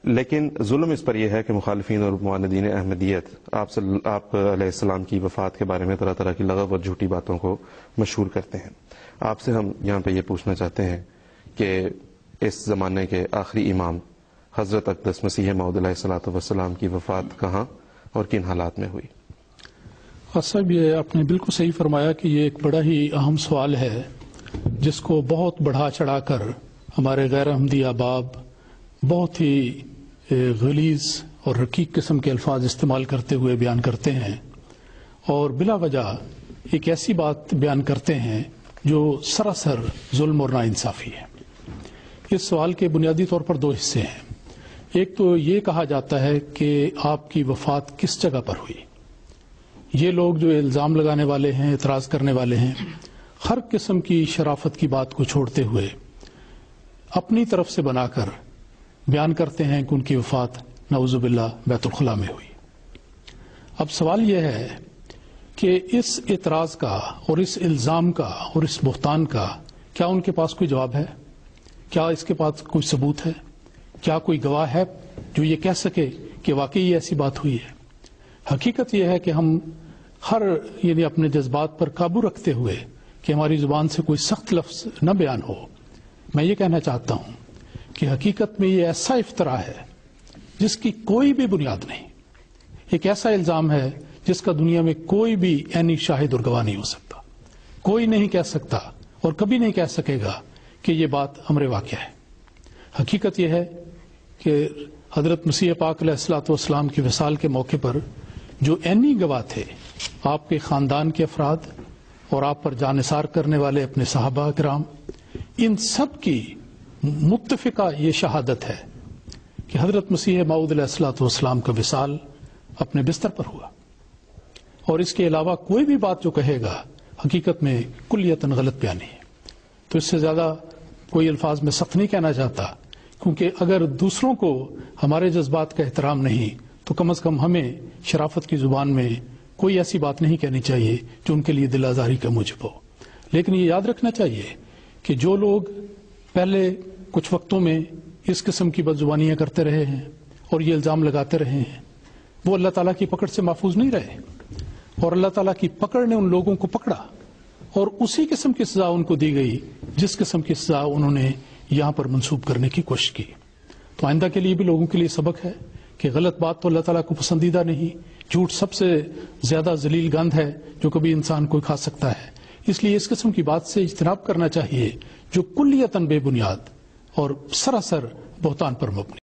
لیکن ظلم اس پر یہ ہے کہ مخالفین اور معاندین احمدیت آپ علیہ السلام کی وفات کے بارے میں طرح طرح کی لغو اور جھوٹی باتوں کو مشہور کرتے ہیں. آپ سے ہم یہاں پہ یہ پوچھنا چاہتے ہیں کہ اس زمانے کے آخری امام حضرت اقدس مسیح موعود علیہ الصلوۃ والسلام کی وفات کہاں اور کن حالات میں ہوئی؟ صاحب، یہ آپ نے بالکل صحیح فرمایا کہ یہ ایک بڑا ہی اہم سوال ہے جس کو بہت بڑھا چڑھا کر ہمارے غیر احمدی احباب بہت ہی غلیظ اور رقیق قسم کے الفاظ استعمال کرتے ہوئے بیان کرتے ہیں، اور بلا وجہ ایک ایسی بات بیان کرتے ہیں جو سراسر ظلم اور ناانصافی ہے. اس سوال کے بنیادی طور پر دو حصے ہیں. ایک تو یہ کہا جاتا ہے کہ آپ کی وفات کس جگہ پر ہوئی. یہ لوگ جو الزام لگانے والے ہیں، اعتراض کرنے والے ہیں، ہر قسم کی شرافت کی بات کو چھوڑتے ہوئے اپنی طرف سے بنا کر بیان کرتے ہیں کہ ان کی وفات نعوذ باللہ بیت الخلاء میں ہوئی. اب سوال یہ ہے کہ اس اعتراض کا اور اس الزام کا اور اس بہتان کا کیا ان کے پاس کوئی جواب ہے؟ کیا اس کے پاس کوئی ثبوت ہے؟ کیا کوئی گواہ ہے جو یہ کہہ سکے کہ واقعی ایسی بات ہوئی ہے؟ حقیقت یہ ہے کہ ہم یعنی اپنے جذبات پر قابو رکھتے ہوئے کہ ہماری زبان سے کوئی سخت لفظ نہ بیان ہو، میں یہ کہنا چاہتا ہوں کہ حقیقت میں یہ ایسا افطرا ہے جس کی کوئی بھی بنیاد نہیں. ایک ایسا الزام ہے جس کا دنیا میں کوئی بھی عینی شاہد اور گواہ نہیں ہو سکتا. کوئی نہیں کہہ سکتا اور کبھی نہیں کہہ سکے گا کہ یہ بات امر واقع ہے. حقیقت یہ ہے کہ حضرت مسیح پاک علیہ الصلوۃ والسلام کی وصال کے موقع پر جو عینی گواہ تھے، آپ کے خاندان کے افراد اور آپ پر جانثار کرنے والے اپنے صحابہ کرام، ان سب کی متفقہ یہ شہادت ہے کہ حضرت مسیح موعود علیہ الصلوۃ والسلام کا وصال اپنے بستر پر ہوا، اور اس کے علاوہ کوئی بھی بات جو کہے گا حقیقت میں کلیتاً غلط بیانی ہے. تو اس سے زیادہ کوئی الفاظ میں سخت نہیں کہنا چاہتا، کیونکہ اگر دوسروں کو ہمارے جذبات کا احترام نہیں تو کم از کم ہمیں شرافت کی زبان میں کوئی ایسی بات نہیں کہنی چاہیے جو ان کے لیے دل آزاری کا موجب ہو. لیکن یہ یاد رکھنا چاہیے کہ جو لوگ پہلے کچھ وقتوں میں اس قسم کی بدزبانیاں کرتے رہے ہیں اور یہ الزام لگاتے رہے ہیں، وہ اللہ تعالیٰ کی پکڑ سے محفوظ نہیں رہے، اور اللہ تعالیٰ کی پکڑ نے ان لوگوں کو پکڑا اور اسی قسم کی سزا ان کو دی گئی جس قسم کی سزا انہوں نے یہاں پر منسوب کرنے کی کوشش کی. تو آئندہ کے لیے بھی لوگوں کے لیے سبق ہے کہ غلط بات تو اللہ تعالیٰ کو پسندیدہ نہیں. جھوٹ سب سے زیادہ ذلیل گند ہے جو کبھی انسان کوئی کھا سکتا ہے. اس لیے اس قسم کی بات سے اجتناب کرنا چاہیے جو کلیتاً بے بنیاد اور سراسر بہتان پر مبنی.